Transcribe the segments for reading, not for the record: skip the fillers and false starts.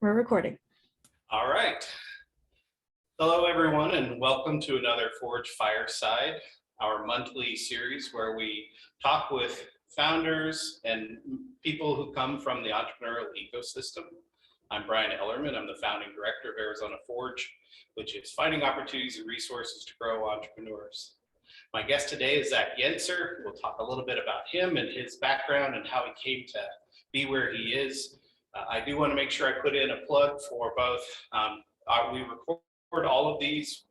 We're recording. All right. Hello, everyone, and welcome to another Forge Fireside, our monthly series where we talk with founders and people who come from the entrepreneurial ecosystem. I'm Brian Ellerman. I'm the founding director of Arizona Forge, which is finding opportunities and resources to grow entrepreneurs. My guest today is Zach Yentzer. We'll talk a little bit about him and his background and how he came to be where he is. I do want to make sure I put in a plug for both. We record all of these.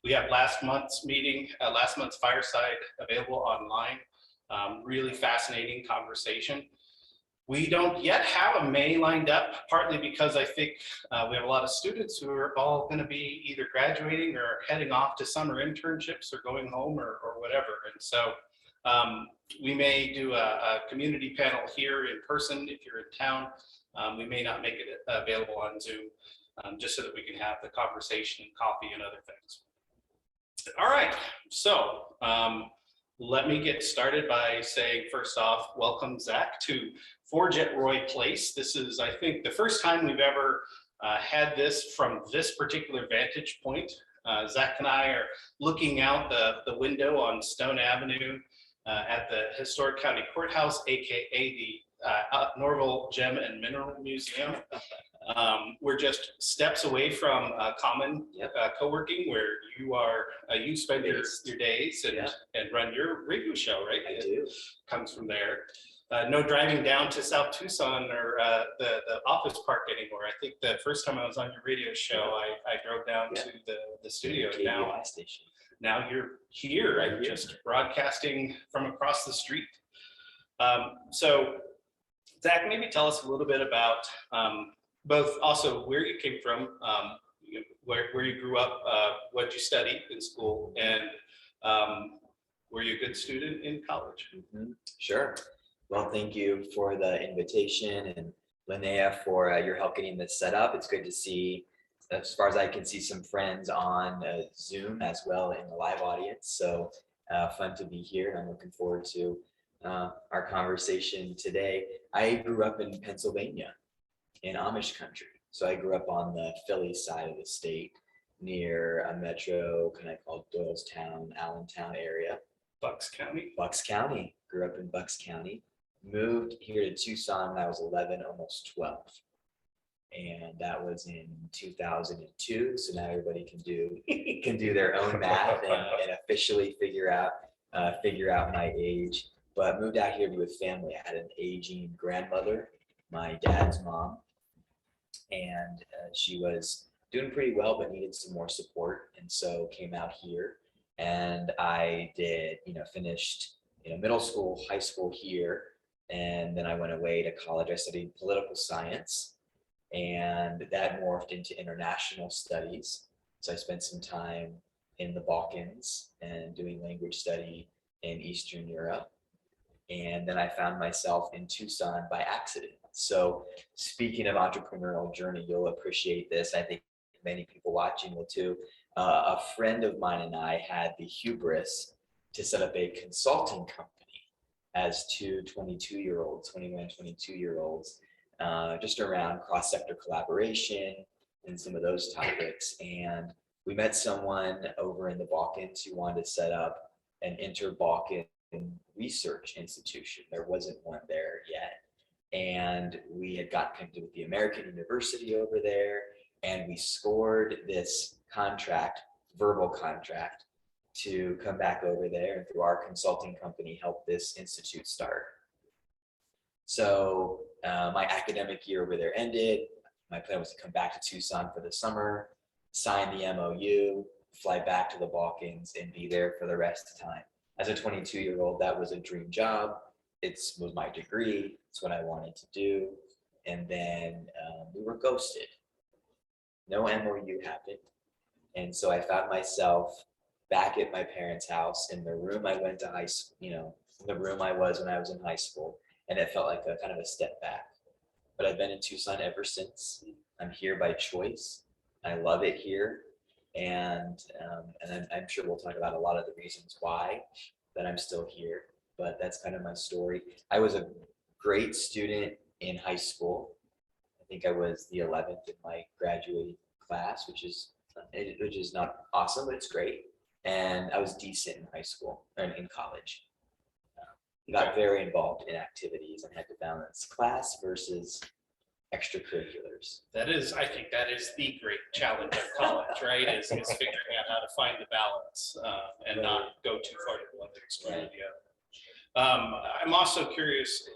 We have last month's meeting, last month's Fireside available online. Really fascinating conversation. We don't yet have a May lined up, partly because I think we have a lot of students who are all going to be either graduating or heading off to summer internships or going home or whatever. And so we may do a community panel here in person if you're in town. We may not make it available on Zoom, just so that we can have the conversation and coffee and other things. All right, so let me get started by saying, first off, welcome, Zach, to Forge at Roy Place. This is, I think, the first time we've ever had this from this particular vantage point. Zach and I are looking out the window on Stone Avenue at the Historic County Courthouse, aka the Norval Gem and Mineral Museum. We're just steps away from Common co-working, where you spend your days and run your radio show, right? I do. Comes from there. No driving down to South Tucson or the office park anymore. I think the first time I was on your radio show, I drove down to the studio. Now you're here. I'm just broadcasting from across the street. So Zach, maybe tell us a little bit about both also where you came from, where you grew up, what you studied in school, and were you a good student in college? Mm-hmm. Sure. Well, thank you for the invitation, and Linnea for your help getting this set up. It's good to see, as far as I can see, some friends on Zoom as well in the live audience. So fun to be here. I'm looking forward to our conversation today. I grew up in Pennsylvania in Amish country. So I grew up on the Philly side of the state near a metro kind of called Doylestown, Allentown area. Bucks County? Bucks County. Grew up in Bucks County. Moved here to Tucson when I was 11, almost 12. And that was in 2002. So now everybody can do their own math and officially figure out my age. But moved out here to be with family. I had an aging grandmother, my dad's mom, and she was doing pretty well, but needed some more support. And so came out here, and I did, finished, middle school, high school here. And then I went away to college. I studied political science, and that morphed into international studies. So I spent some time in the Balkans and doing language study in Eastern Europe. And then I found myself in Tucson by accident. So speaking of entrepreneurial journey, you'll appreciate this. I think many people watching will too. A friend of mine and I had the hubris to set up a consulting company as two 22-year-olds, 21, 22-year-olds, just around cross-sector collaboration and some of those topics. And we met someone over in the Balkans who wanted to set up an inter-Balkan research institution. There wasn't one there yet. And we had got connected with the American University over there, and we scored this contract, verbal contract, to come back over there and through our consulting company help this institute start. So my academic year over there ended. My plan was to come back to Tucson for the summer, sign the MOU, fly back to the Balkans, and be there for the rest of the time. As a 22-year-old, that was a dream job. It was my degree. It's what I wanted to do. And then we were ghosted. No MOU happened. And so I found myself back at my parents' house in the room I went to high school, the room I was when I was in high school. And it felt like a kind of a step back. But I've been in Tucson ever since. I'm here by choice. I love it here. And I'm sure we'll talk about a lot of the reasons why that I'm still here. but that's kind of my story. I was a great student in high school. I think I was the 11th in my graduating class, which is not awesome, but it's great. And I was decent in high school and in college. Got very involved in activities and had to balance class versus extracurriculars. I think that is the great challenge of college, right? Is figuring out how to find the balance and not go too far to one extreme or the other. I'm also curious,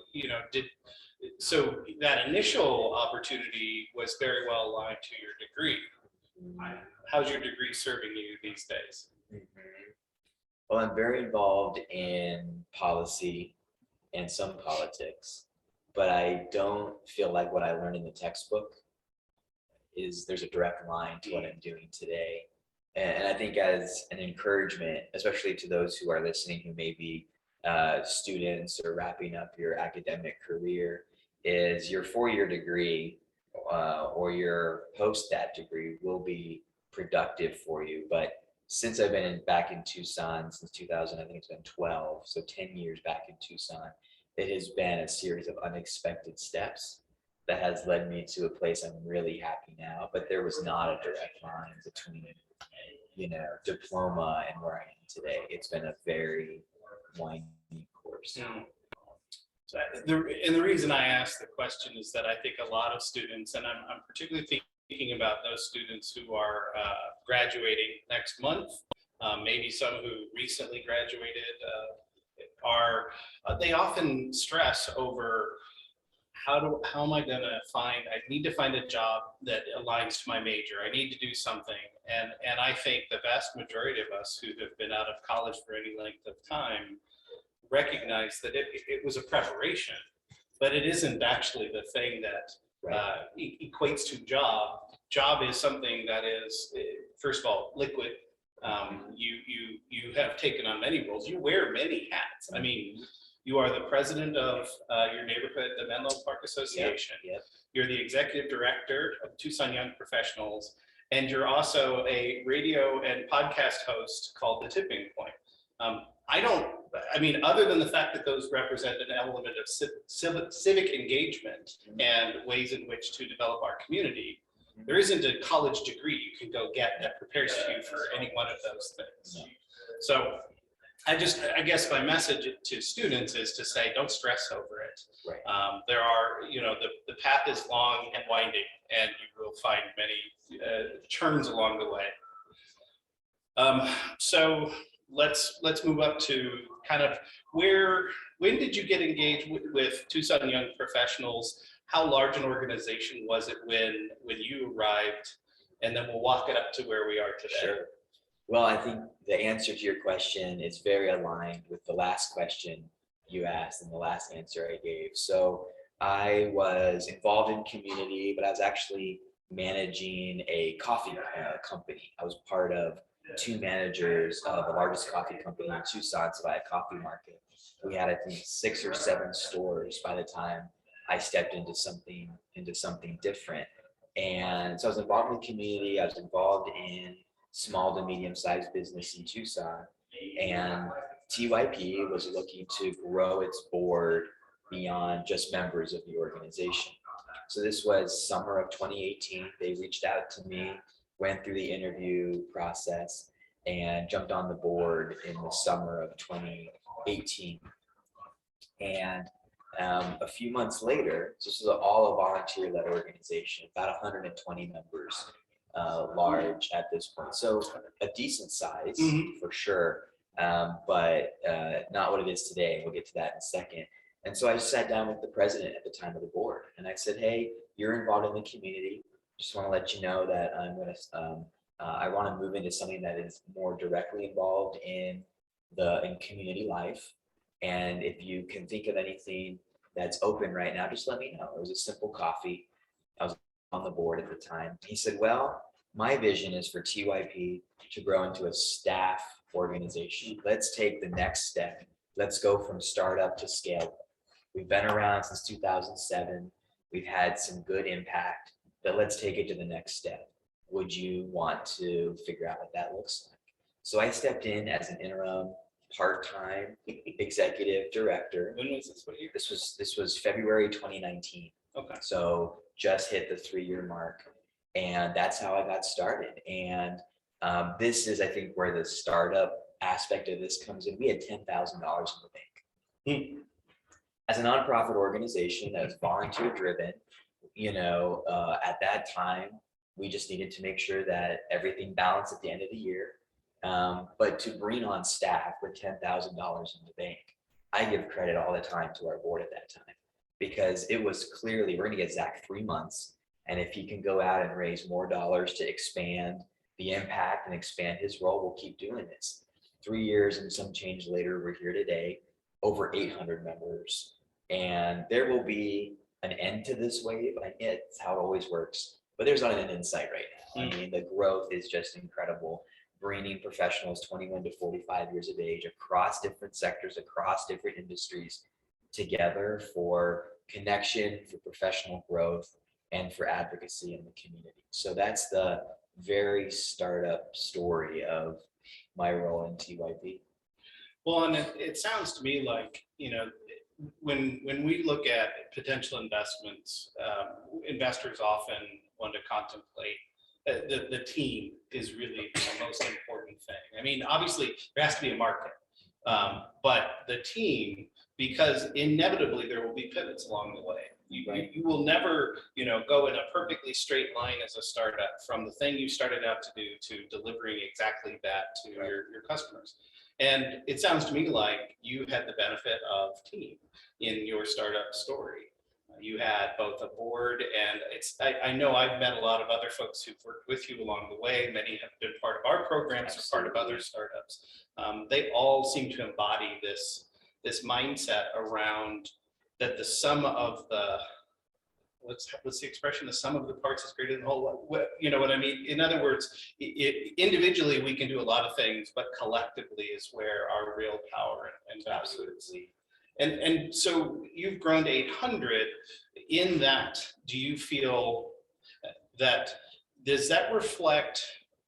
so that initial opportunity was very well aligned to your degree. How's your degree serving you these days? Well, I'm very involved in policy and some politics, but I don't feel like what I learned in the textbook there's a direct line to what I'm doing today. And I think as an encouragement, especially to those who are listening who may be students or wrapping up your academic career, is your 4-year degree or your post-stat degree will be productive for you. But since I've been back in Tucson since 2000, I think it's been 12, so 10 years back in Tucson, it has been a series of unexpected steps that has led me to a place I'm really happy now. But there was not a direct line between, diploma and where I am today. It's been a very winding course. So the reason I asked the question is that I think a lot of students, and I'm particularly thinking about those students who are graduating next month, maybe some who recently graduated, they often stress over how am I gonna I need to find a job that aligns to my major. I need to do something. And I think the vast majority of us who have been out of college for any length of time recognize that it was a preparation, but it isn't actually the thing that equates to job. Job is something that is, first of all, liquid. You have taken on many roles. You wear many hats. I mean, you are the president of your neighborhood, the Menlo Park Association. Yep. You're the executive director of Tucson Young Professionals, and you're also a radio and podcast host called The Tipping Point. Other than the fact that those represent an element of civic engagement and ways in which to develop our community, there isn't a college degree you can go get that prepares you for any one of those things. So I guess my message to students is to say, don't stress over it. There are, the path is long and winding, and you will find many turns along the way. So let's move up to kind of when did you get engaged with Tucson Young Professionals? How large an organization was it when you arrived? And then we'll walk it up to where we are today. Sure. Well, I think the answer to your question is very aligned with the last question you asked and the last answer I gave. So I was involved in community, but I was actually managing a coffee company. I was part of 2 managers of the largest coffee company in Tucson, Savaya Coffee Market. We had, I think, 6 or 7 stores by the time I stepped into something different. And so I was involved in the community. I was involved in small to medium-sized business in Tucson. And TYP was looking to grow its board beyond just members of the organization. So this was summer of 2018. They reached out to me, went through the interview process, and jumped on the board in the summer of 2018. And a few months later, so this is all a volunteer-led organization, about 120 members, large at this point. So a decent size for sure, but not what it is today. We'll get to that in a second. And so I just sat down with the president at the time of the board, and I said, "Hey, you're involved in the community. Just want to let you know that I want to move into something that is more directly involved in community life. And if you can think of anything that's open right now, just let me know." It was a simple coffee. I was on the board at the time. He said, "Well, my vision is for TYP to grow into a staff organization. Let's take the next step. Let's go from startup to scale. We've been around since 2007. We've had some good impact, but let's take it to the next step. Would you want to figure out what that looks like?" So I stepped in as an interim part-time executive director. When was this? What year? This was February 2019. Okay. So just hit the 3-year mark, and that's how I got started. And this is, I think, where the startup aspect of this comes in. We had $10,000 in the bank. As a nonprofit organization that was volunteer driven, at that time, we just needed to make sure that everything balanced at the end of the year. But to bring on staff with $10,000 in the bank, I give credit all the time to our board at that time, because it was clearly, we're going to get Zach 3 months. And if he can go out and raise more dollars to expand the impact and expand his role, we'll keep doing this. 3 years and some change later, we're here today, over 800 members. And there will be an end to this wave. It's how it always works, but there's not an end in sight right now. I mean, the growth is just incredible. Bringing professionals 21 to 45 years of age across different sectors, across different industries together for connection, for professional growth, and for advocacy in the community. So that's the very startup story of my role in TYP. Well, and it sounds to me like, when we look at potential investments, investors often want to contemplate the team is really the most important thing. I mean, obviously there has to be a market, but the team, because inevitably there will be pivots along the way. You will never, go in a perfectly straight line as a startup from the thing you started out to do to delivering exactly that to your customers. And it sounds to me like you had the benefit of team in your startup story. You had both a board, and I know I've met a lot of other folks who've worked with you along the way. Many have been part of our programs or part of other startups. They all seem to embody this mindset around that the sum of the, what's the expression? The sum of the parts is greater than the whole. You know what I mean? In other words, individually we can do a lot of things, but collectively is where our real power and value is. And so you've grown to 800. In that, do you feel that, does that reflect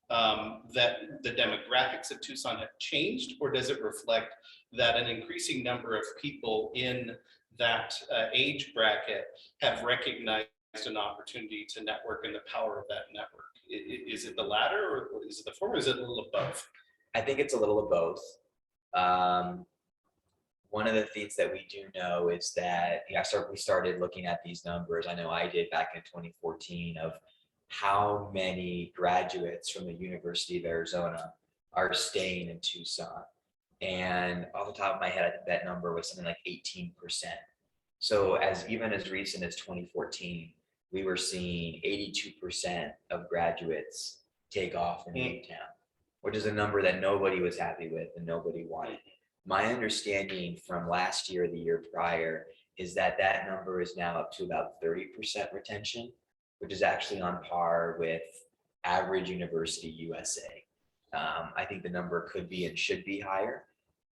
that the demographics of Tucson have changed, or does it reflect that an increasing number of people in that age bracket have recognized an opportunity to network and the power of that network? Is it the latter, or is it the former? Is it a little of both? I think it's a little of both. One of the things that we do know is that we started looking at these numbers. I know I did back in 2014, of how many graduates from the University of Arizona are staying in Tucson. And off the top of my head, I think that number was something like 18%. So even as recent as 2014, we were seeing 82% of graduates take off in Newtown, which is a number that nobody was happy with and nobody wanted. My understanding from last year, the year prior, is that that number is now up to about 30% retention, which is actually on par with average university USA. I think the number could be and should be higher,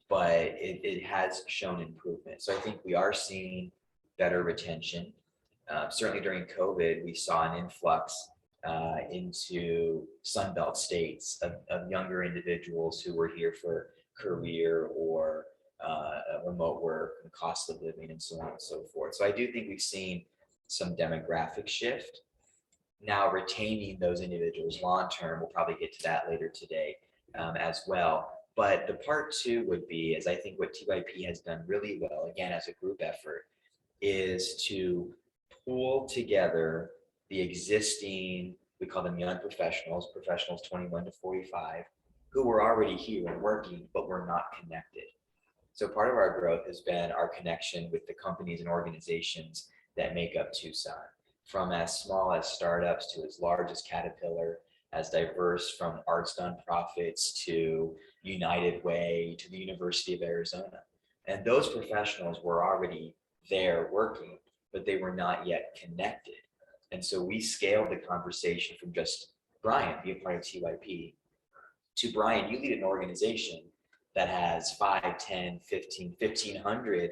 but it has shown improvement. So I think we are seeing better retention. Certainly during COVID, we saw an influx into Sunbelt states of younger individuals who were here for career or remote work and cost of living and so on and so forth. So I do think we've seen some demographic shift. Now retaining those individuals long-term, we'll probably get to that later today as well. But the part two would be, as I think what TYP has done really well, again, as a group effort, is to pull together the existing, we call them young professionals 21 to 45, who were already here and working, but were not connected. So part of our growth has been our connection with the companies and organizations that make up Tucson, from as small as startups to as large as Caterpillar, as diverse from arts nonprofits to United Way to the University of Arizona. And those professionals were already there working, but they were not yet connected. And so we scaled the conversation from just Brian, be a part of TYP, to Brian, you lead an organization that has 5, 10, 15, 1,500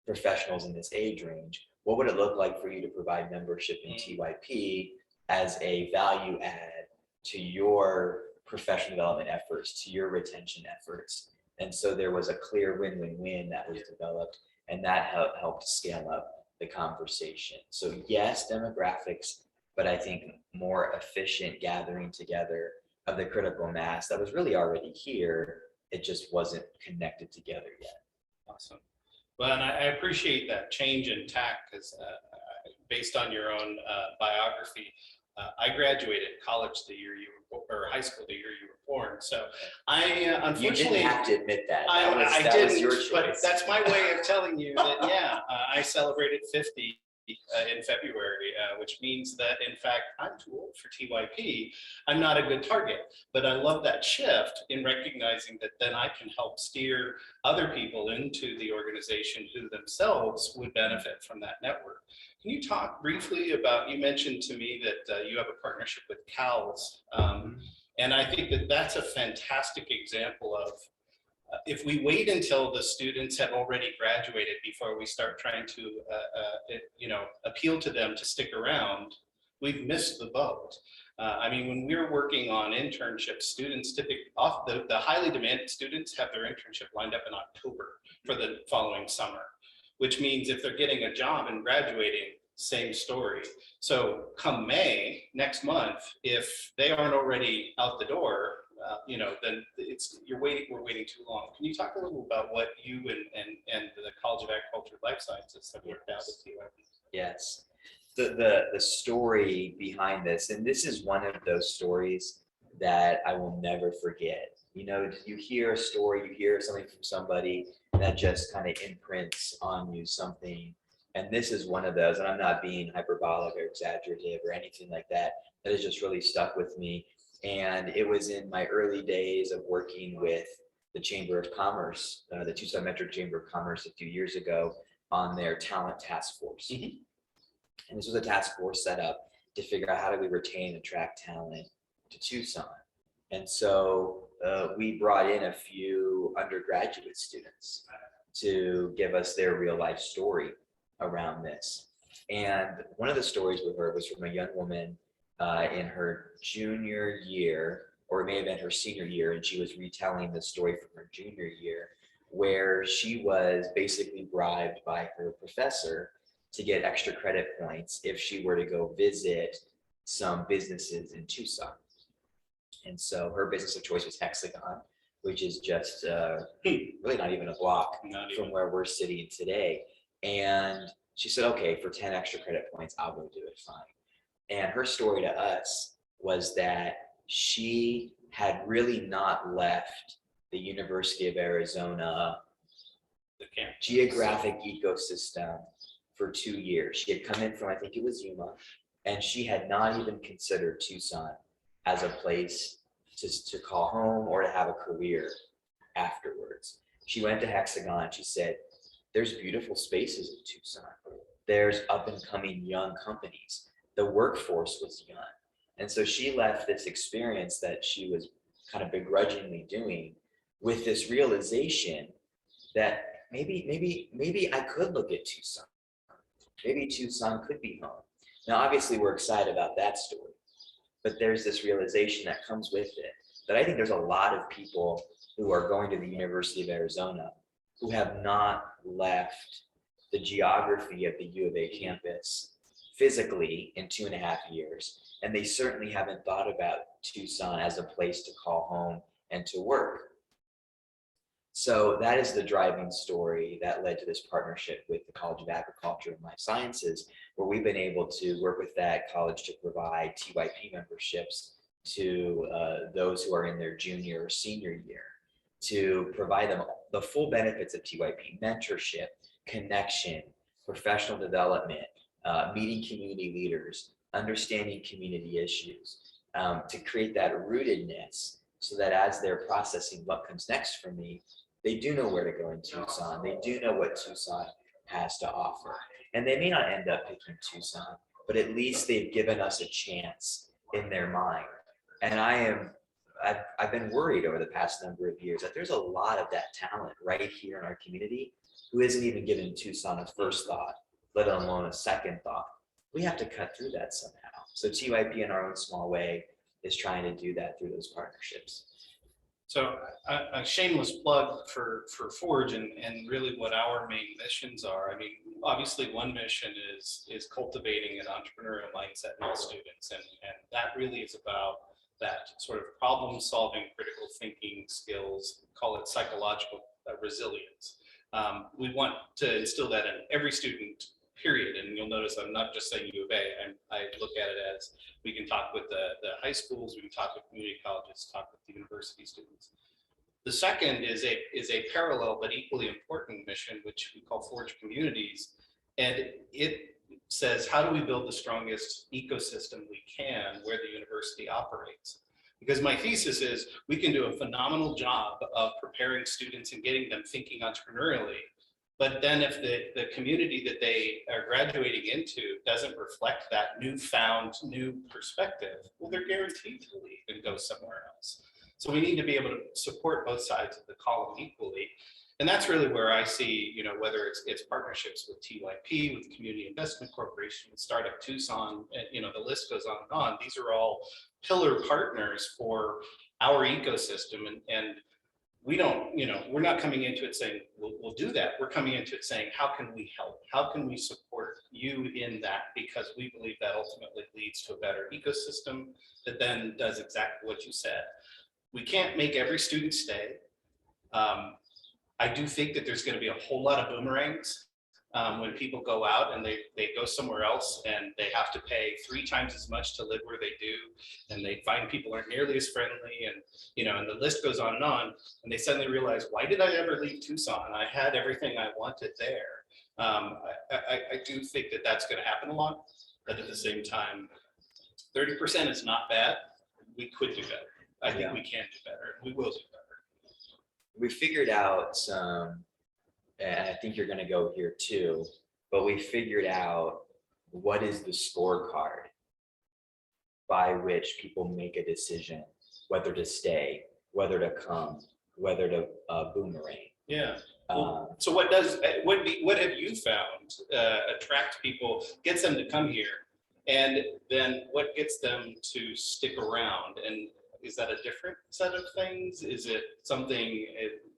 professionals in this age range. What would it look like for you to provide membership in TYP as a value add to your professional development efforts, to your retention efforts? And so there was a clear win-win-win that was developed, and that helped scale up the conversation. So yes, demographics, but I think more efficient gathering together of the critical mass that was really already here. It just wasn't connected together yet. Awesome. Well, and I appreciate that change in tack, because based on your own biography, I graduated college the year you were, or high school the year you were born. So I unfortunately You didn't have to admit that. I That was your didn't, but choice. that's my way of telling you that, yeah, I celebrated 50 in February, which means that, in fact, I'm too old for TYP. I'm not a good target, but I love that shift in recognizing that then I can help steer other people into the organization who themselves would benefit from that network. Can you talk briefly about, you mentioned to me that you have a partnership with CALS, and I think that that's a fantastic example of if we wait until the students have already graduated before we start trying to appeal to them to stick around, we've missed the boat. I mean, when we're working on internships, students typically, the highly demanded students have their internship lined up in October for the following summer, which means if they're getting a job and graduating, same story. So come May, next month, if they aren't already out the door, then we're waiting too long. Can you talk a little about what you and the College of Agriculture Life Sciences have worked out with you? Yes. The story behind this, and this is one of those stories that I will never forget. You hear a story, you hear something from somebody that just kind of imprints on you something. And this is one of those, and I'm not being hyperbolic or exaggerative or anything like that, that has just really stuck with me. And it was in my early days of working with the Chamber of Commerce, the Tucson Metro Chamber of Commerce a few years ago on their talent task force. Mm-hmm. And this was a task force set up to figure out how do we retain and attract talent to Tucson. And so we brought in a few undergraduate students to give us their real life story around this. And one of the stories we heard was from a young woman in her junior year, or it may have been her senior year, and she was retelling the story from her junior year, where she was basically bribed by her professor to get extra credit points if she were to go visit some businesses in Tucson. And so her business of choice was Hexagon, which is just really not even a block from where we're sitting today. And she said, okay, for 10 extra credit points, I'll go do it, fine. And her story to us was that she had really not left the University of Arizona geographic ecosystem for 2 years. She had come in from, I think it was Yuma, and she had not even considered Tucson as a place to call home or to have a career afterwards. She went to Hexagon. She said, there's beautiful spaces in Tucson. There's up and coming young companies. The workforce was young. And so she left this experience that she was kind of begrudgingly doing with this realization that maybe I could look at Tucson. Maybe Tucson could be home. Now, obviously, we're excited about that story, but there's this realization that comes with it that I think there's a lot of people who are going to the University of Arizona who have not left the geography of the U of A campus physically in 2.5 years. And they certainly haven't thought about Tucson as a place to call home and to work. So that is the driving story that led to this partnership with the College of Agriculture and Life Sciences, where we've been able to work with that college to provide TYP memberships to those who are in their junior or senior year, to provide them the full benefits of TYP: mentorship, connection, professional development, meeting community leaders, understanding community issues, to create that rootedness so that as they're processing what comes next for me, they do know where to go in Tucson. They do know what Tucson has to offer. And they may not end up picking Tucson, but at least they've given us a chance in their mind. And I've been worried over the past number of years that there's a lot of that talent right here in our community who isn't even giving Tucson a first thought, let alone a second thought. We have to cut through that somehow. So TYP in our own small way is trying to do that through those partnerships. So a shameless plug for Forge and really what our main missions are. I mean, obviously one mission is cultivating an entrepreneurial mindset in all students. And that really is about that sort of problem solving, critical thinking skills, call it psychological resilience. We want to instill that in every student, period. And you'll notice I'm not just saying U of A. I look at it as we can talk with the high schools, we can talk with community colleges, talk with the university students. The second is a parallel but equally important mission, which we call Forge Communities. And it says, how do we build the strongest ecosystem we can where the university operates? Because my thesis is we can do a phenomenal job of preparing students and getting them thinking entrepreneurially. But then if the community that they are graduating into doesn't reflect that newfound new perspective, well, they're guaranteed to leave and go somewhere else. So we need to be able to support both sides of the column equally. And that's really where I see, you know, whether it's partnerships with TYP, with Community Investment Corporation, with Startup Tucson, you know, the list goes on and on. These are all pillar partners for our ecosystem. And we don't, you know, we're not coming into it saying, we'll do that. We're coming into it saying, how can we help? How can we support you in that? Because we believe that ultimately leads to a better ecosystem that then does exactly what you said. We can't make every student stay. I do think that there's going to be a whole lot of boomerangs when people go out and they go somewhere else and they have to pay 3 times as much to live where they do, and they find people aren't nearly as friendly, and you know, and the list goes on, and they suddenly realize, why did I ever leave Tucson? I had everything I wanted there. I do think that that's going to happen a lot, but at the same time, 30% is not bad. We could do better. I think we can do better. We will do better. We figured out some, and I think you're going to go here too, but we figured out what is the scorecard by which people make a decision, whether to stay, whether to come, whether to boomerang. Yeah. So what have you found attract people, gets them to come here, and then what gets them to stick around? And is that a different set of things? Is it something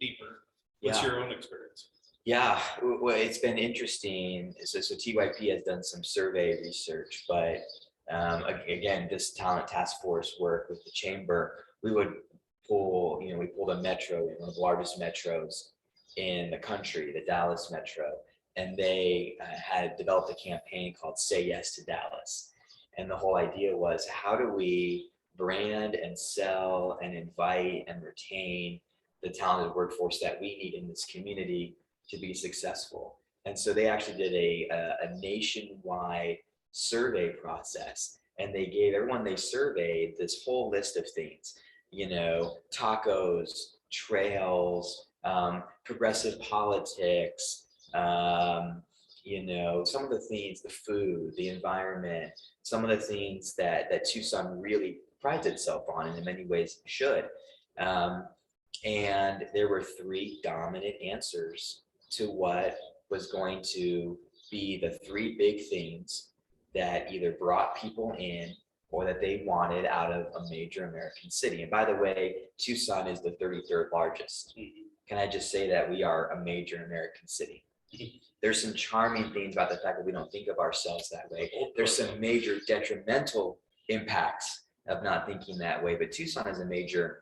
deeper? What's your own experience? Yeah, well, it's been interesting. So TYP has done some survey research, but again, this talent task force work with the chamber, we would pull, you know, we pulled a metro, one of the largest metros in the country, the Dallas metro, and they had developed a campaign called Say Yes to Dallas. And the whole idea was, how do we brand and sell and invite and retain the talented workforce that we need in this community to be successful? And so they actually did a nationwide survey process, and they gave everyone they surveyed this whole list of things, you know, tacos, trails, progressive politics, you know, some of the things, the food, the environment, some of the things that Tucson really prides itself on, and in many ways should. And there were 3 dominant answers to what was going to be the 3 big things that either brought people in or that they wanted out of a major American city. And by the way, Tucson is the 33rd largest. Can I just say that we are a major American city? There's some charming things about the fact that we don't think of ourselves that way. There's some major detrimental impacts of not thinking that way, but Tucson is a major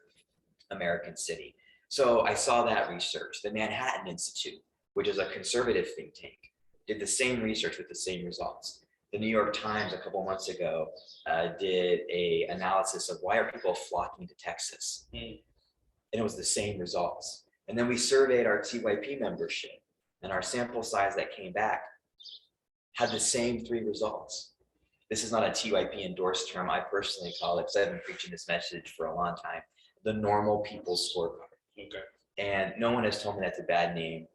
American city. So I saw that research. The Manhattan Institute, which is a conservative think tank, did the same research with the same results. The New York Times a couple months ago did a analysis of why are people flocking to Texas, and it was the same results. And then we surveyed our TYP membership, and our sample size that came back had the same 3 results. This is not a TYP endorsed term. I personally call it, because I've been preaching this message for a long time, the normal people's scorecard. Okay. And no one has told me that's a bad name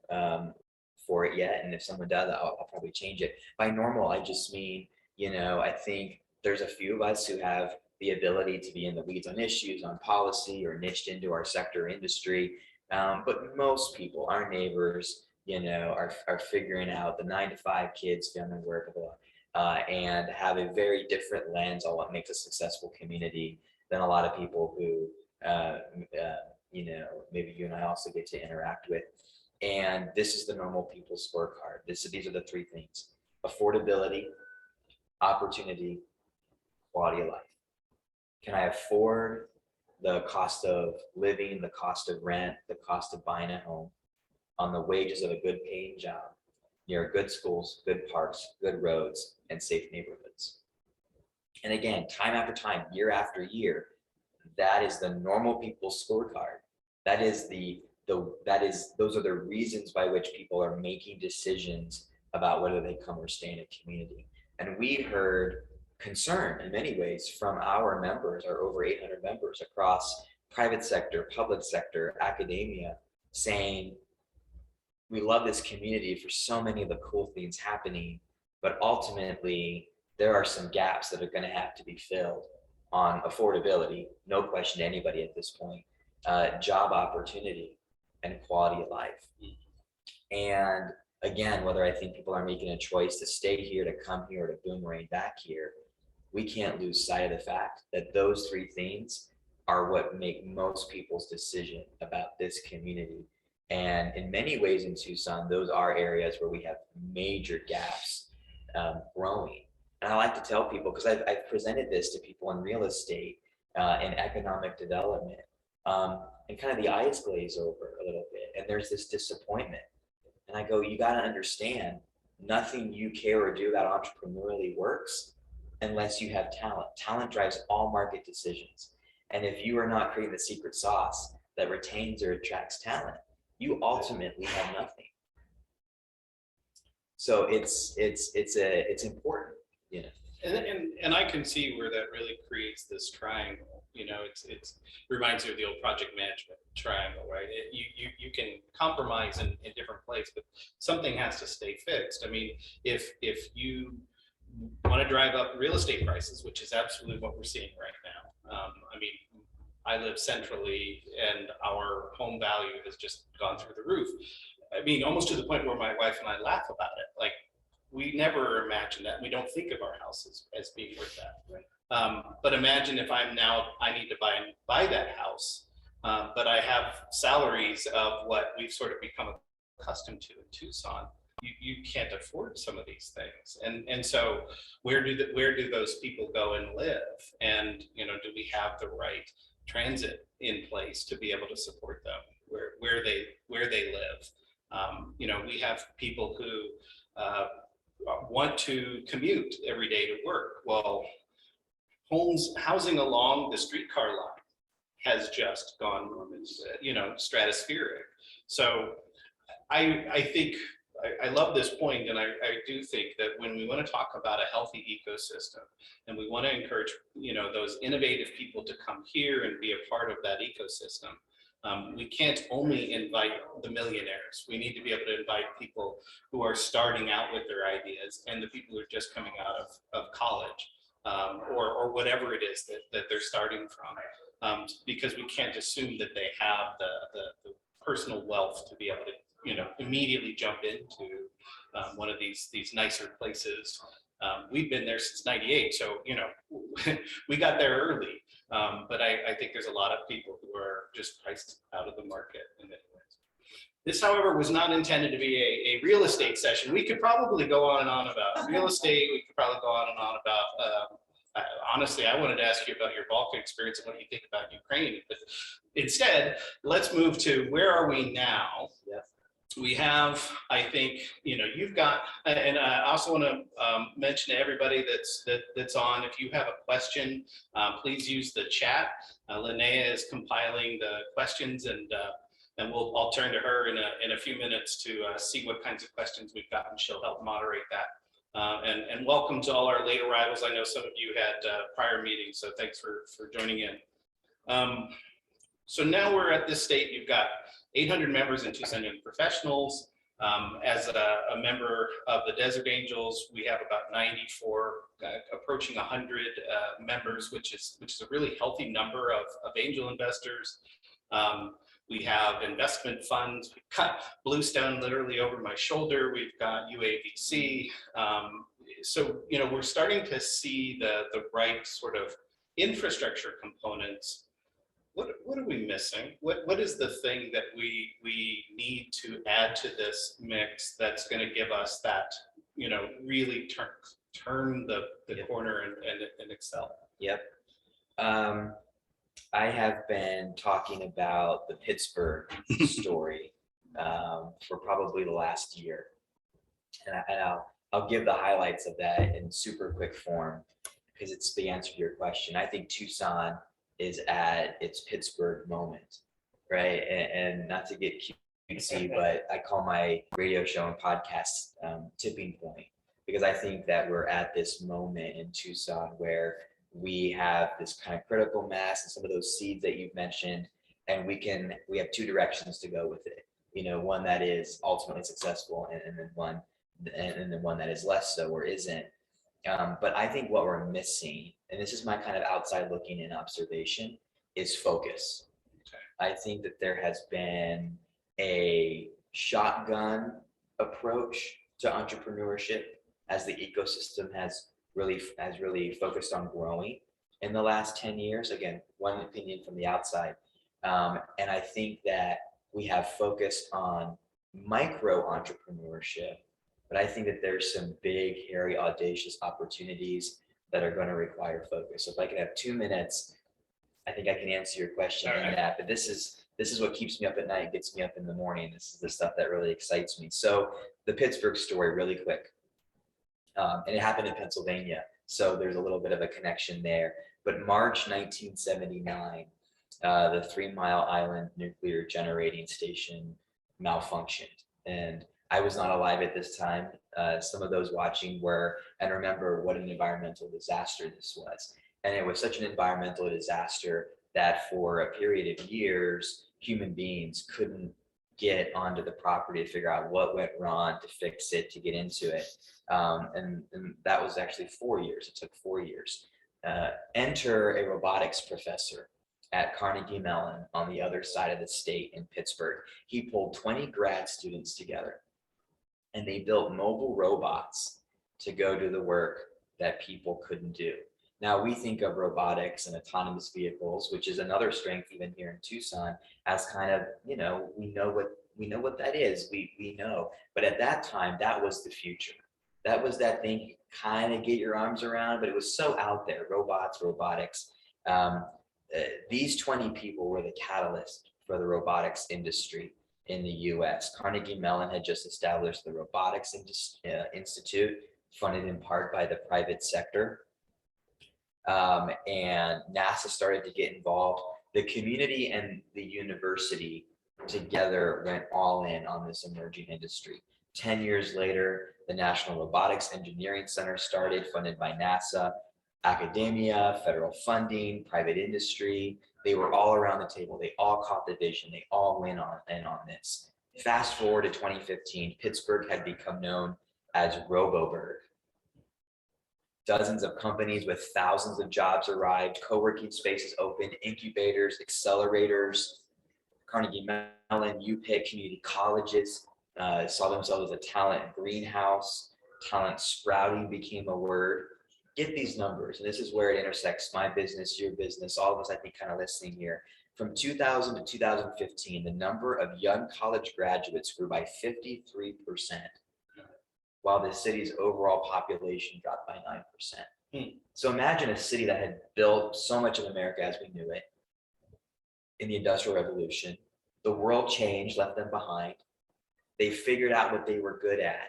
for it yet. And if someone does, I'll probably change it. By normal, I just mean, you know, I think there's a few of us who have the ability to be in the weeds on issues, on policy, or niched into our sector or industry. But most people, our neighbors, you know, are figuring out the 9-to-5 kids, family work, and have a very different lens on what makes a successful community than a lot of people who you know, maybe you and I also get to interact with. And this is the normal people scorecard. These are the three things: affordability, opportunity, quality of life. Can I afford the cost of living, the cost of rent, the cost of buying a home on the wages of a good paying job, near good schools, good parks, good roads, and safe neighborhoods? And again, time after time, year after year, that is the normal people scorecard. That is those are the reasons by which people are making decisions about whether they come or stay in a community. And we heard concern in many ways from our members, our over 800 members across private sector, public sector, academia, saying, we love this community for so many of the cool things happening, but ultimately there are some gaps that are going to have to be filled on affordability, no question to anybody at this point, job opportunity, and quality of life. And again, whether I think people are making a choice to stay here, to come here, to boomerang back here, we can't lose sight of the fact that those three things are what make most people's decision about this community. And in many ways in Tucson, those are areas where we have major gaps growing. And I like to tell people, because I've presented this to people in real estate and economic development, and kind of the eyes glaze over a little bit. And there's this disappointment. And I go, you got to understand, nothing you care or do about entrepreneurially works unless you have talent. Talent drives all market decisions. And if you are not creating the secret sauce that retains or attracts talent, you ultimately have nothing. So it's important, you know. And I can see where that really creates this triangle. You know, it reminds me of the old project management triangle, right? You can compromise in different places, but something has to stay fixed. I mean, if you want to drive up real estate prices, which is absolutely what we're seeing right now. I mean, I live centrally and our home value has just gone through the roof. I mean, almost to the point where my wife and I laugh about it. Like, we never imagine that. We don't think of our houses as being worth that. Right. But imagine if I need to buy that house, but I have salaries of what we've sort of become accustomed to in Tucson. You can't afford some of these things, and so where do those people go and live? And you know, do we have the right transit in place to be able to support them where they live? You know, we have people who want to commute every day to work. Well, housing along the streetcar line has just gone, you know, stratospheric. So I think I love this point, and I do think that when we want to talk about a healthy ecosystem, and we want to encourage, you know, those innovative people to come here and be a part of that ecosystem, we can't only invite the millionaires. We need to be able to invite people who are starting out with their ideas and the people who are just coming out of college, or whatever it is that they're starting from, because we can't assume that they have the personal wealth to be able to, you know, immediately jump into one of these nicer places. We've been there since '98, so you know, we got there early. But I think there's a lot of people who are just priced out of the market in many ways. This, however, was not intended to be a real estate session. We could probably go on and on about real estate. We could probably go on and on about, honestly, I wanted to ask you about your Balkan experience and what you think about Ukraine. But instead, let's move to where are we now? Yeah. We have, I think, you know, you've got, and I also want to mention to everybody that's on, if you have a question, please use the chat. Linnea is compiling the questions, and I'll turn to her in a few minutes to see what kinds of questions we've got, and she'll help moderate that. And welcome to all our late arrivals. I know some of you had prior meetings, so thanks for joining in. So now we're at this state. You've got 800 members in Tucson Young Professionals. As a member of the Desert Angels, we have about 94, approaching 100 members, which is a really healthy number of angel investors. We have investment funds. We've got Bluestone literally over my shoulder. We've got UAVC. So, you know, we're starting to see the right sort of infrastructure components what are we missing? What is the thing that we need to add to this mix that's going to give us that, really turn the Yep. corner and excel? Yep. I have been talking about the Pittsburgh story for probably the last year, and I'll give the highlights of that in super quick form because it's the answer to your question. I think Tucson is at its Pittsburgh moment, right? And not to get cutesy, but I call my radio show and podcast tipping point, because I think that we're at this moment in Tucson where we have this kind of critical mass and some of those seeds that you've mentioned, and we have two directions to go with it. One that is ultimately successful, and then one that is less so or isn't. But I think what we're missing, and this is my kind of outside looking in observation, is focus. I think that there has been a shotgun approach to entrepreneurship as the ecosystem has really focused on growing in the last 10 years. Again, one opinion from the outside. And I think that we have focused on micro entrepreneurship, but I think that there's some big, hairy, audacious opportunities that are going to require focus. So if I can have 2 minutes, I think I can answer your question in that. But this is what keeps me up at night, gets me up in the morning. This is the stuff that really excites me. So the Pittsburgh story, really quick. And it happened in Pennsylvania, so there's a little bit of a connection there. But March 1979, the 3 Mile Island nuclear generating station malfunctioned. And I was not alive at this time. Some of those watching were, and remember what an environmental disaster this was. And it was such an environmental disaster that for a period of years, human beings couldn't get onto the property to figure out what went wrong, to fix it, to get into it. And that was actually 4 years. It took 4 years. Enter a robotics professor at Carnegie Mellon on the other side of the state in Pittsburgh. He pulled 20 grad students together, and they built mobile robots to go do the work that people couldn't do. Now we think of robotics and autonomous vehicles, which is another strength even here in Tucson, as kind of, we know what that is. We know, but at that time, that was the future. That was that thing you kind of get your arms around, but it was so out there. Robotics. These 20 people were the catalyst for the robotics industry in the U.S. Carnegie Mellon had just established the Robotics Institute, funded in part by the private sector. And NASA started to get involved. The community and the university together went all in on this emerging industry. 10 years later, the National Robotics Engineering Center started, funded by NASA, academia, federal funding, private industry. They were all around the table. They all caught the vision. They all went in on this. Fast forward to 2015, Pittsburgh had become known as Roboburg. Dozens of companies with thousands of jobs arrived, co-working spaces opened, incubators, accelerators. Carnegie Mellon, UPitt community colleges saw themselves as a talent greenhouse. Talent sprouting became a word. Get these numbers, and this is where it intersects my business, your business, all of us, I think, kind of listening here. From 2000 to 2015, the number of young college graduates grew by 53%, while the city's overall population dropped by 9%. So imagine a city that had built so much of America as we knew it in the Industrial Revolution. The world changed, left them behind. They figured out what they were good at.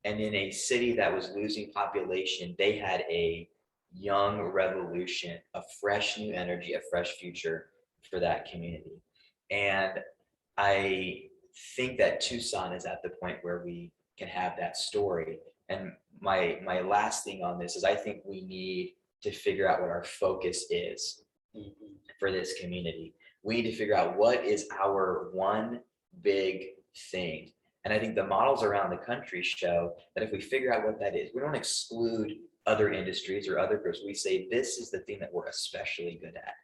And in a city that was losing population, they had a young revolution, a fresh new energy, a fresh future for that community. And I think that Tucson is at the point where we can have that story. And my last thing on this is I think we need to figure out what our focus is for this community. We need to figure out what is our one big thing. And I think the models around the country show that if we figure out what that is, we don't exclude other industries or other groups. We say, this is the thing that we're especially good at.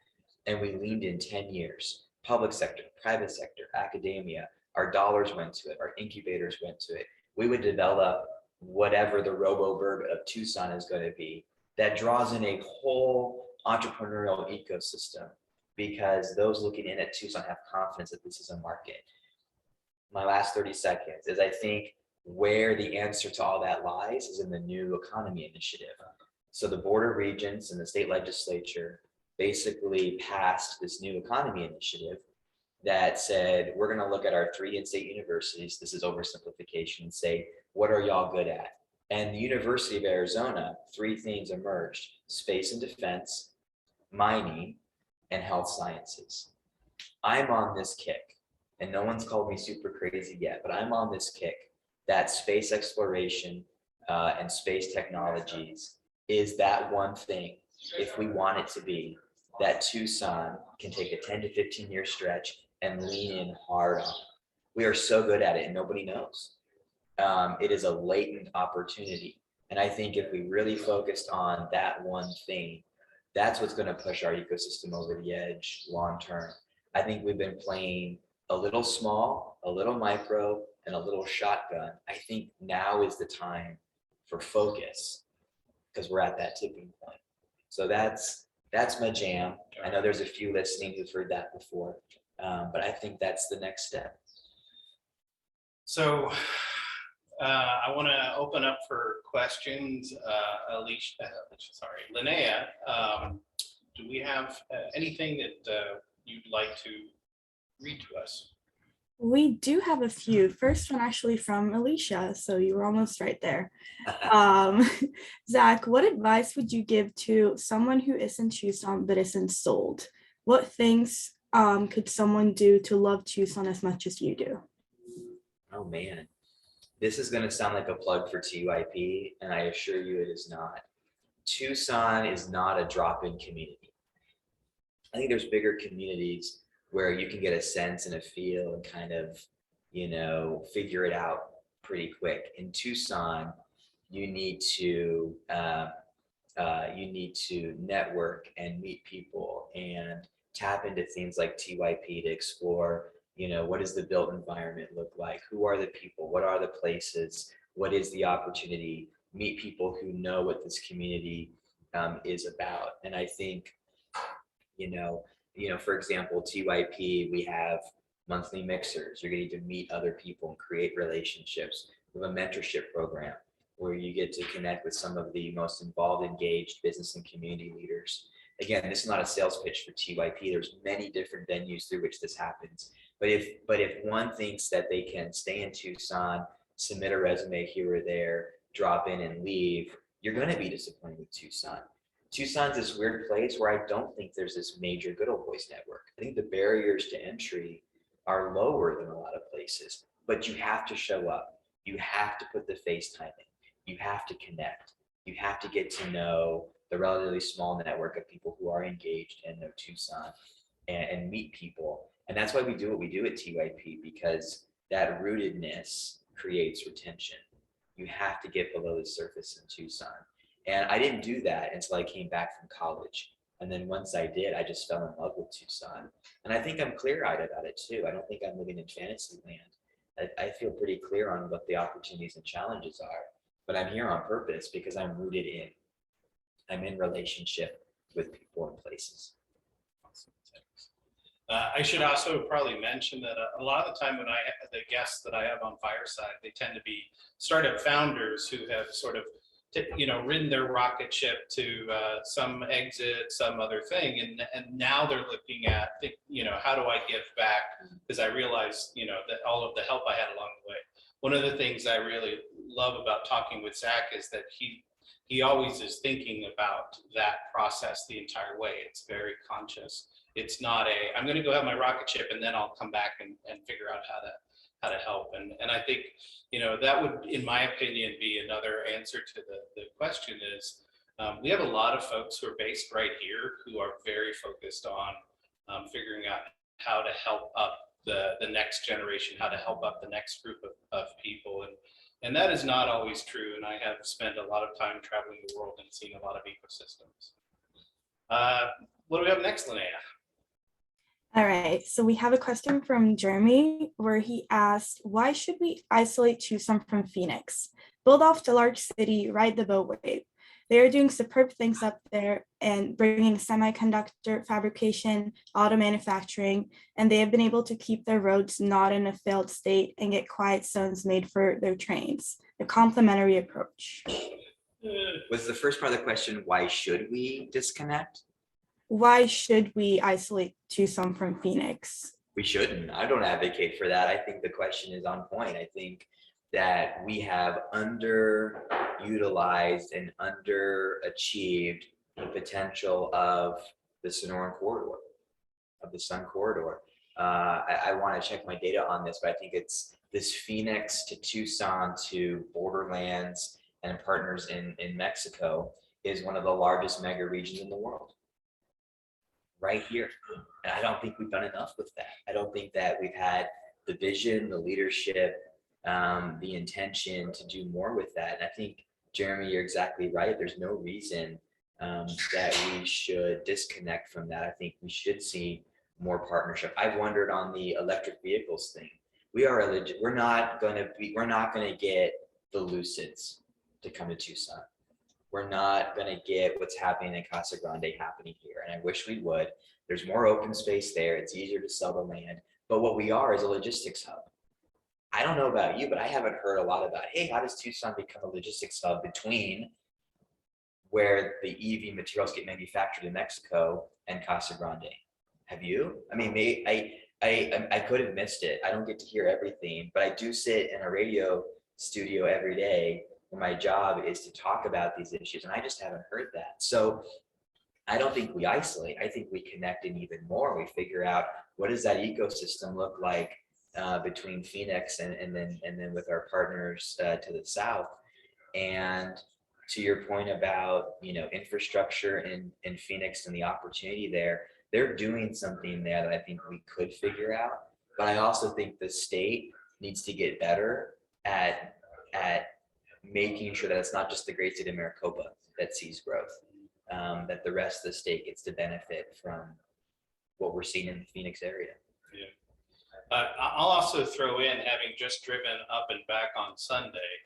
And we leaned in 10 years, public sector, private sector, academia, our dollars went to it, our incubators went to it. We would develop whatever the Roboburg of Tucson is going to be that draws in a whole entrepreneurial ecosystem because those looking in at Tucson have confidence that this is a market. My last 30 seconds is I think where the answer to all that lies is in the new economy initiative. So the Board of Regents and the state legislature basically passed this new economy initiative that said, we're going to look at our 3 in-state universities. This is oversimplification, and say, what are y'all good at? And the University of Arizona, 3 things emerged: space and defense, mining, and health sciences. I'm on this kick, and no one's called me super crazy yet, but I'm on this kick that space exploration and space technologies is that one thing, if we want it to be, that Tucson can take a 10 to 15 year stretch and lean in hard on. We are so good at it and nobody knows. It is a latent opportunity. And I think if we really focused on that one thing, that's what's going to push our ecosystem over the edge long term. I think we've been playing a little small, a little micro, and a little shotgun. I think now is the time for focus, because we're at that tipping point. So that's my jam. I know there's a few listening who've heard that before, but I think that's the next step. So I want to open up for questions. Linnea, do we have anything that you'd like to read to us? We do have a few. First one actually from Alicia, so you were almost right there. Zach, what advice would you give to someone who is in Tucson but isn't sold? What things could someone do to love Tucson as much as you do? Oh man, this is going to sound like a plug for TYP, and I assure you it is not. Tucson is not a drop-in community. I think there's bigger communities where you can get a sense and a feel and kind of, figure it out pretty quick. In Tucson, you need to network and meet people and tap into things like TYP to explore, what does the built environment look like? Who are the people? What are the places? What is the opportunity? Meet people who know what this community is about. And I think, for example, TYP, we have monthly mixers. You're going to meet other people and create relationships. We have a mentorship program where you get to connect with some of the most involved, engaged business and community leaders. Again, this is not a sales pitch for TYP. There's many different venues through which this happens. But if one thinks that they can stay in Tucson, submit a resume here or there, drop in and leave, you're going to be disappointed with Tucson. Tucson's this weird place where I don't think there's this major good old boys network. I think the barriers to entry are lower than a lot of places, but you have to show up. You have to put the face time in. You have to connect. You have to get to know the relatively small network of people who are engaged and know Tucson and meet people. And that's why we do what we do at TYP, because that rootedness creates retention. You have to get below the surface in Tucson. And I didn't do that until I came back from college. And then once I did, I just fell in love with Tucson. And I think I'm clear-eyed about it too. I don't think I'm living in fantasy land. I feel pretty clear on what the opportunities and challenges are, but I'm here on purpose because I'm rooted in. I'm in relationship with people and places. I should also probably mention that a lot of the time when the guests that I have on Fireside, they tend to be startup founders who have sort of ridden their rocket ship to some exit, some other thing, and now they're looking at, how do I give back? Because I realized, that all of the help I had along the way. One of the things I really love about talking with Zach is that he always is thinking about that process the entire way. It's very conscious. It's not I'm going to go have my rocket ship and then I'll come back and figure out how to help. And I think, that would, in my opinion, be another answer to the question is, we have a lot of folks who are based right here who are very focused on figuring out how to help up the next generation, how to help up the next group of people. And that is not always true. And I have spent a lot of time traveling the world and seeing a lot of ecosystems. What do we have next, Linnea? All right, so we have a question from Jeremy where he asked, why should we isolate Tucson from Phoenix? Build off the large city, ride the boat wave. They are doing superb things up there and bringing semiconductor fabrication, auto manufacturing, and they have been able to keep their roads not in a failed state and get quiet zones made for their trains. A complementary approach. Was the first part of the question, why should we disconnect? Why should we isolate Tucson from Phoenix? We shouldn't. I don't advocate for that. I think the question is on point. I think that we have underutilized and underachieved the potential of the Sonoran corridor, of the Sun corridor. I want to check my data on this, but I think it's this Phoenix to Tucson to borderlands and partners in Mexico is one of the largest mega regions in the world. Right here. And I don't think we've done enough with that. I don't think that we've had the vision, the leadership, the intention to do more with that. And I think, Jeremy, you're exactly right. There's no reason that we should disconnect from that. I think we should see more partnership. I've wondered on the electric vehicles thing. We're not going to get the Lucids to come to Tucson. We're not going to get what's happening in Casa Grande happening here. And I wish we would. There's more open space there. It's easier to sell the land. But what we are is a logistics hub. I don't know about you, but I haven't heard a lot about, hey, how does Tucson become a logistics hub between where the EV materials get manufactured in Mexico and Casa Grande? Have you? I mean, I could have missed it. I don't get to hear everything, but I do sit in a radio studio every day. My job is to talk about these issues, and I just haven't heard that. So I don't think we isolate. I think we connect in even more. We figure out what does that ecosystem look like between Phoenix and then with our partners to the south. And to your point about infrastructure in Phoenix and the opportunity there, they're doing something there that I think we could figure out. But I also think the state needs to get better at making sure that it's not just the great state of Maricopa that sees growth, that the rest of the state gets to benefit from what we're seeing in the Phoenix area. Yeah. I'll also throw in, having just driven up and back on Sunday,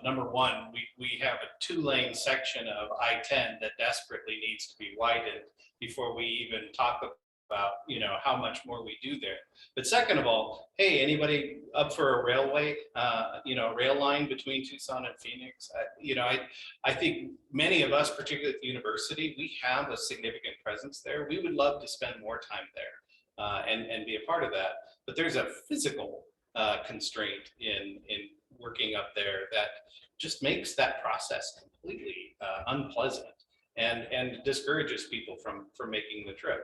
number one, we have a 2-lane section of I-10 that desperately needs to be widened before we even talk about how much more we do there. But second of all, hey, anybody up for a railway, rail line between Tucson and Phoenix? I think many of us, particularly at the university, we have a significant presence there. We would love to spend more time there and be a part of that. But there's a physical constraint in working up there that just makes that process completely unpleasant and discourages people from making the trip.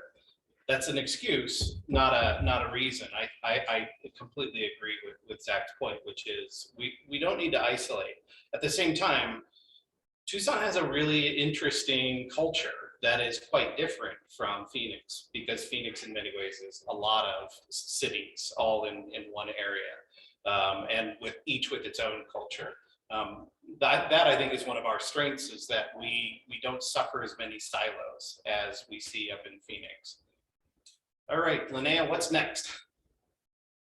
That's an excuse, not a reason. I completely agree with Zach's point, which is we don't need to isolate. At the same time, Tucson has a really interesting culture that is quite different from Phoenix, because Phoenix in many ways is a lot of cities all in one area, and with its own culture. That I think is one of our strengths, is that we don't suffer as many silos as we see up in Phoenix. All right, Linnea, what's next?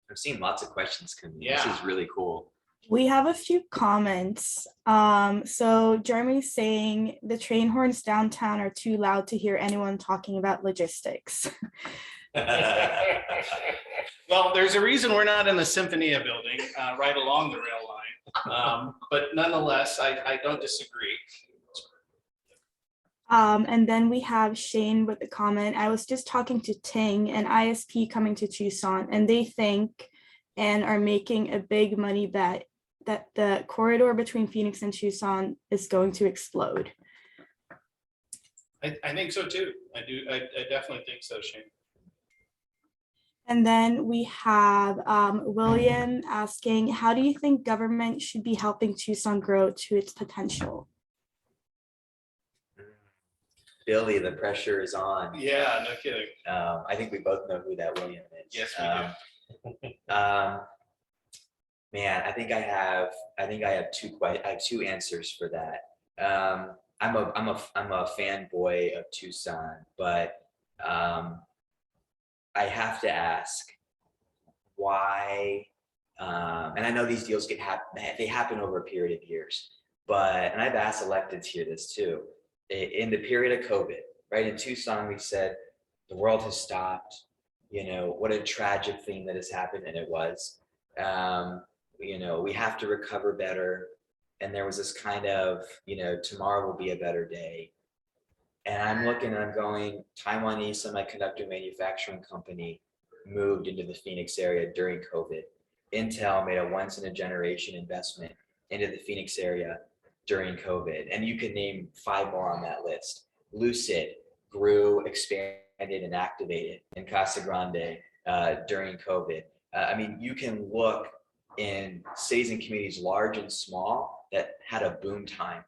I'm seeing lots of questions coming. Yeah. This is really cool. We have a few comments. So Jeremy's saying the train horns downtown are too loud to hear anyone talking about logistics. Well, there's a reason we're not in the Symphonia building right along the rail line. But nonetheless, I don't disagree. And then we have Shane with the comment. I was just talking to Ting, an ISP coming to Tucson, and they think and are making a big money bet that the corridor between Phoenix and Tucson is going to explode. I think so too. I definitely think so, Shane. And then we have William asking, how do you think government should be helping Tucson grow to its potential? Billy, the pressure is on. Yeah, no kidding. I think we both know who that William is. Yes, we do. Man, I think I have two answers for that. I'm a fanboy of Tucson, but I have to ask why. And I know these deals they happen over a period of years. But, and I've asked electeds here this too, in the period of COVID, right? In Tucson, we said, the world has stopped, what a tragic thing that has happened, and it was. We have to recover better. And there was this kind of, tomorrow will be a better day. And I'm looking and I'm going, Taiwanese semiconductor manufacturing company moved into the Phoenix area during COVID. Intel made a once in a generation investment into the Phoenix area during COVID. And you can name 5 more on that list. Lucid grew, expanded, and activated in Casa Grande during COVID. You can look in cities and communities large and small that had a boom time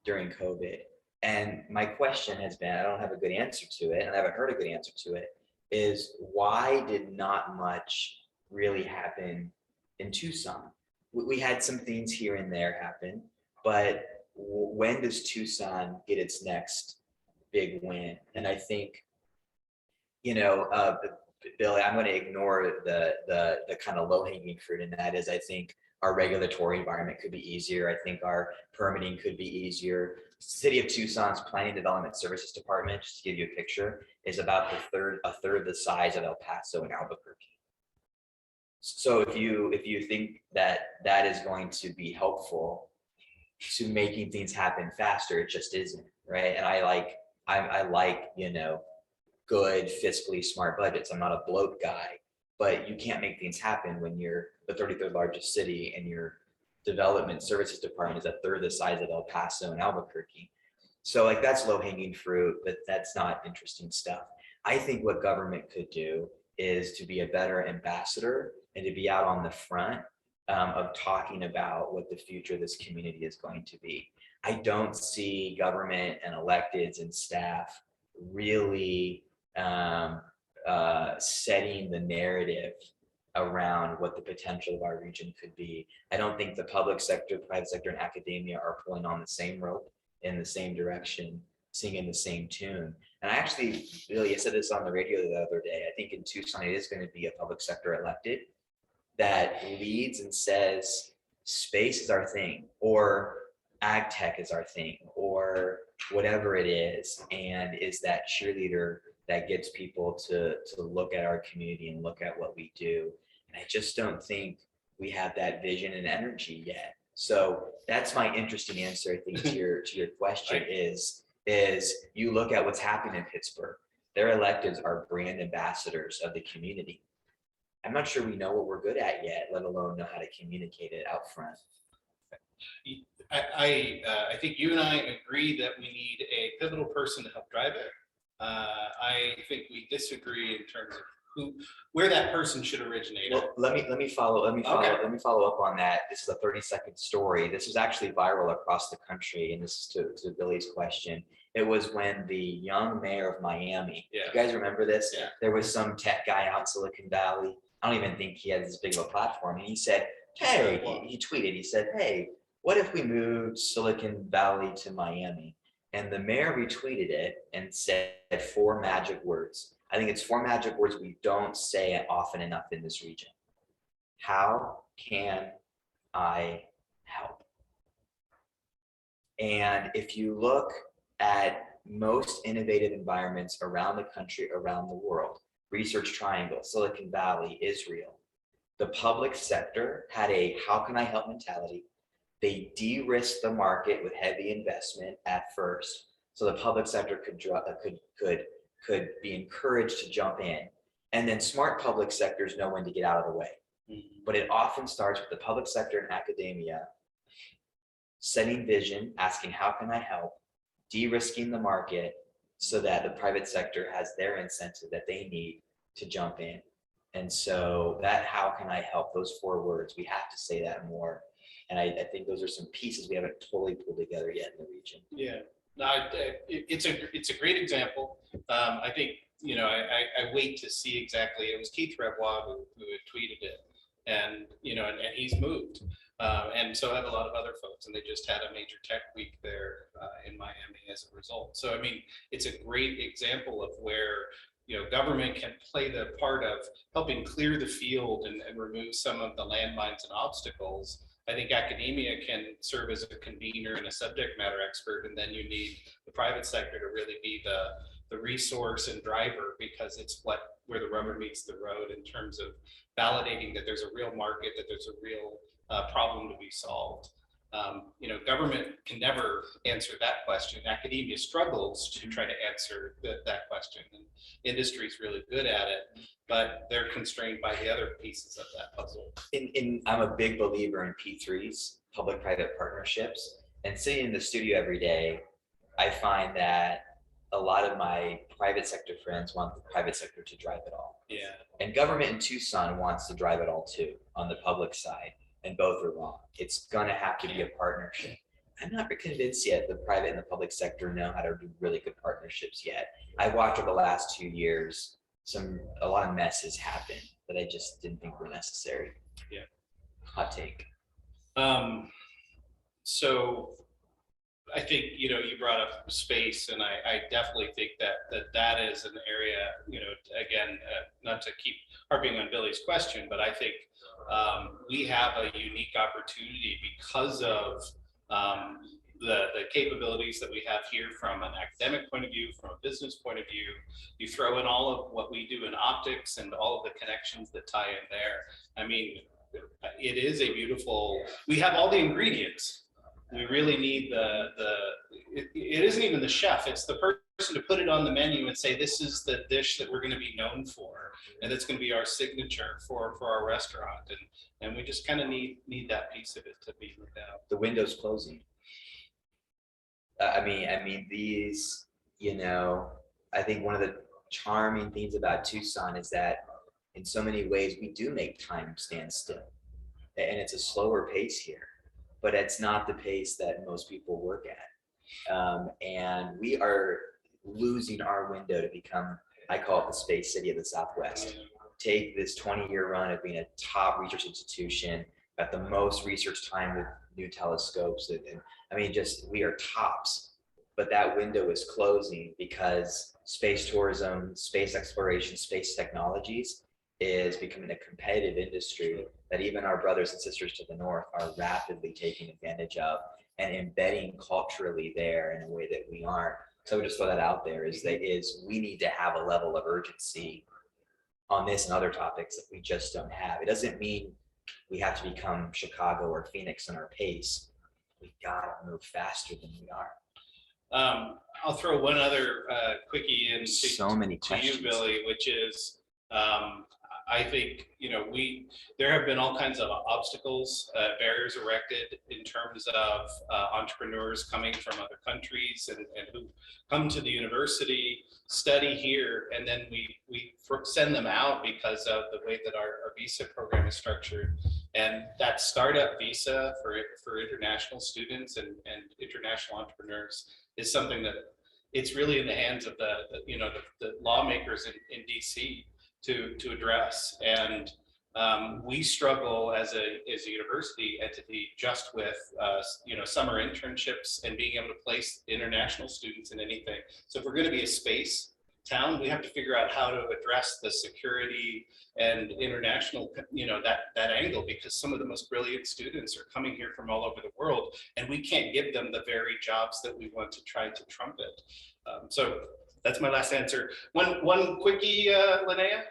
during COVID. And my question has been, I don't have a good answer to it, and I haven't heard a good answer to it, is why did not much really happen in Tucson? We had some things here and there happen, but when does Tucson get its next big win? And I think, Billy, I'm going to ignore the kind of low-hanging fruit, and that is, I think our regulatory environment could be easier. I think our permitting could be easier. City of Tucson's Planning Development Services Department, just to give you a picture, is about a third the size of El Paso and Albuquerque. So if you think that is going to be helpful to making things happen faster, it just isn't, right? And I like good fiscally smart budgets. I'm not a bloat guy, but you can't make things happen when you're the 33rd largest city and your development services department is a third the size of El Paso and Albuquerque. So that's low hanging fruit, but that's not interesting stuff. I think what government could do is to be a better ambassador and to be out on the front of talking about what the future of this community is going to be. I don't see government and electeds and staff really setting the narrative around what the potential of our region could be. I don't think the public sector, private sector, and academia are pulling on the same rope in the same direction, singing the same tune. And I actually, Billy, I said this on the radio the other day, I think in Tucson, it is going to be a public sector elected that leads and says, space is our thing, or ag tech is our thing, or whatever it is, and is that cheerleader that gets people to look at our community and look at what we do. And I just don't think we have that vision and energy yet. So that's my interesting answer, I think, to your question is you look at what's happening in Pittsburgh. Their electeds are brand ambassadors of the community. I'm not sure we know what we're good at yet, let alone know how to communicate it out front. I think you and I agree that we need a pivotal person to help drive it. I think we disagree in terms of where that person should originate. Well, let me follow up on that. This is a 30-second story. This was actually viral across the country, and this is to Billy's question. It was when the young mayor of Miami, you guys remember this? Yeah. There was some tech guy out in Silicon Valley. I don't even think he had this big of a platform. And he said, hey, he tweeted, he said, hey, what if we moved Silicon Valley to Miami? And the mayor retweeted it and said 4 magic words. I think it's 4 magic words we don't say often enough in this region. How can I help? And if you look at most innovative environments around the country, around the world, Research Triangle, Silicon Valley, Israel, the public sector had a how can I help mentality. They de-risked the market with heavy investment at first, so the public sector could be encouraged to jump in. And then smart public sectors know when to get out of the way. Mm-hmm. But it often starts with the public sector and academia setting vision, asking how can I help, de-risking the market so that the private sector has their incentive that they need to jump in. And so that how can I help, those 4 words, we have to say that more. And I think those are some pieces we haven't totally pulled together yet in the region. Yeah, no, it's a great example. I think, I wait to see exactly, it was Keith Rebois who had tweeted it, and, and he's moved. And so have a lot of other folks, and they just had a major tech week there in Miami as a result. So, it's a great example of where, government can play the part of helping clear the field and remove some of the landmines and obstacles I think academia can serve as a convener and a subject matter expert, and then you need the private sector to really be the resource and driver, because it's where the rubber meets the road in terms of validating that there's a real market, that there's a real problem to be solved. Government can never answer that question. Academia struggles to try to answer that question, and industry is really good at it, but they're constrained by the other pieces of that puzzle. I'm a big believer in P3s, public-private partnerships, and sitting in the studio every day, I find that a lot of my private sector friends want the private sector to drive it all. Yeah. And government in Tucson wants to drive it all too on the public side, and both are wrong. It's gonna have to be a partnership. I'm not convinced yet the private and the public sector know how to do really good partnerships yet. I've watched over the last 2 years, a lot of messes happen that I just didn't think were necessary. Yeah. Hot take. So I think, you brought up space, and I definitely think that is an area, again, not to keep harping on Billy's question, but I think we have a unique opportunity because of the capabilities that we have here from an academic point of view, from a business point of view. You throw in all of what we do in optics and all of the connections that tie in there. I mean, it is a beautiful, we have all the ingredients. We really need it isn't even the chef, it's the person to put it on the menu and say, this is the dish that we're going to be known for, and that's going to be our signature for our restaurant. And we just kind of need that piece of it to be worked out. The window's closing. I mean, these, I think one of the charming things about Tucson is that in so many ways we do make time stand still, and it's a slower pace here, but it's not the pace that most people work at. And we are losing our window to become, I call it the space city of the Southwest. Take this 20-year run of being a top research institution, got the most research time with new telescopes. We are tops, but that window is closing because space tourism, space exploration, space technologies is becoming a competitive industry that even our brothers and sisters to the north are rapidly taking advantage of and embedding culturally there in a way that we aren't. So we just throw that out there is we need to have a level of urgency on this and other topics that we just don't have. It doesn't mean we have to become Chicago or Phoenix in our pace. We gotta move faster than we are. I'll throw one other quickie in to you, Billy, which is I think there have been all kinds of obstacles, barriers erected in terms of entrepreneurs coming from other countries and who come to the university, study here, and then we send them out because of the way that our visa program is structured. And that startup visa for international students and international entrepreneurs is something that it's really in the hands of the lawmakers in DC to address. And we struggle as a university entity just with summer internships and being able to place international students in anything. So if we're going to be a space town, we have to figure out how to address the security and international, that angle, because some of the most brilliant students are coming here from all over the world, and we can't give them the very jobs that we want to try to trumpet. So that's my last answer. One quickie, Linnea?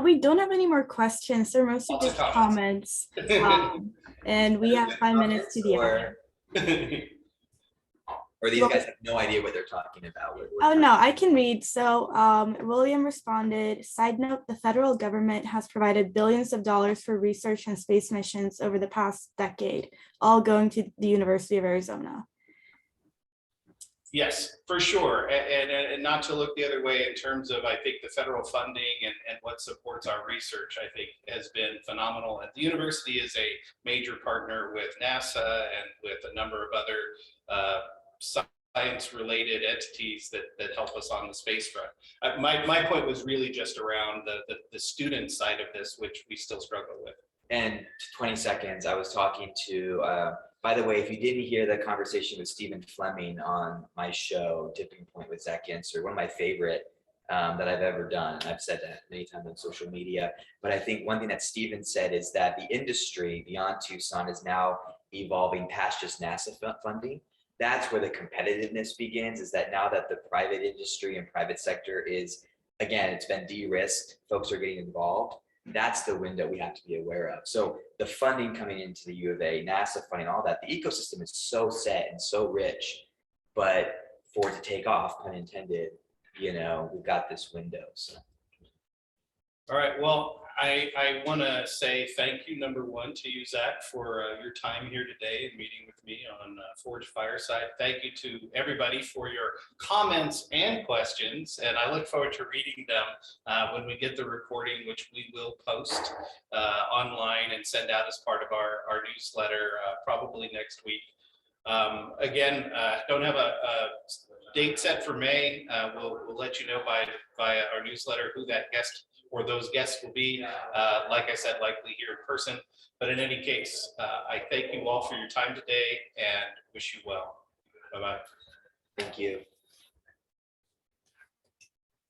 We don't have any more questions. They're mostly just comments. And we have 5 minutes to the end. Or these guys have no idea what they're talking about. Oh, no, I can read. So William responded, side note, the federal government has provided billions of dollars for research and space missions over the past decade, all going to the University of Arizona. Yes, for sure. And not to look the other way in terms of, I think the federal funding and what supports our research, I think has been phenomenal. And the university is a major partner with NASA and with a number of other science-related entities that help us on the space front. My point was really just around the student side of this, which we still struggle with. And 20 seconds, I was talking to, by the way, if you didn't hear the conversation with Stephen Fleming on my show, Tipping Point with Zach Yentzer, one of my favorite that I've ever done. And I've said that many times on social media. But I think one thing that Steven said is that the industry beyond Tucson is now evolving past just NASA funding. That's where the competitiveness begins, is that now that the private industry and private sector is, again, it's been de-risked, folks are getting involved. That's the window we have to be aware of. So the funding coming into the U of A, NASA funding, all that, the ecosystem is so set and so rich, but for it to take off, pun intended, we've got this window. So. All right, well, I want to say thank you, number one, to you, Zach, for your time here today and meeting with me on Forge Fireside. Thank you to everybody for your comments and questions, and I look forward to reading them when we get the recording, which we will post online and send out as part of our newsletter probably next week. Again, don't have a date set for May. We'll let you know via our newsletter who that guest or those guests will be, like I said, likely here in person. But in any case, I thank you all for your time today and wish you well. Bye-bye. Thank you.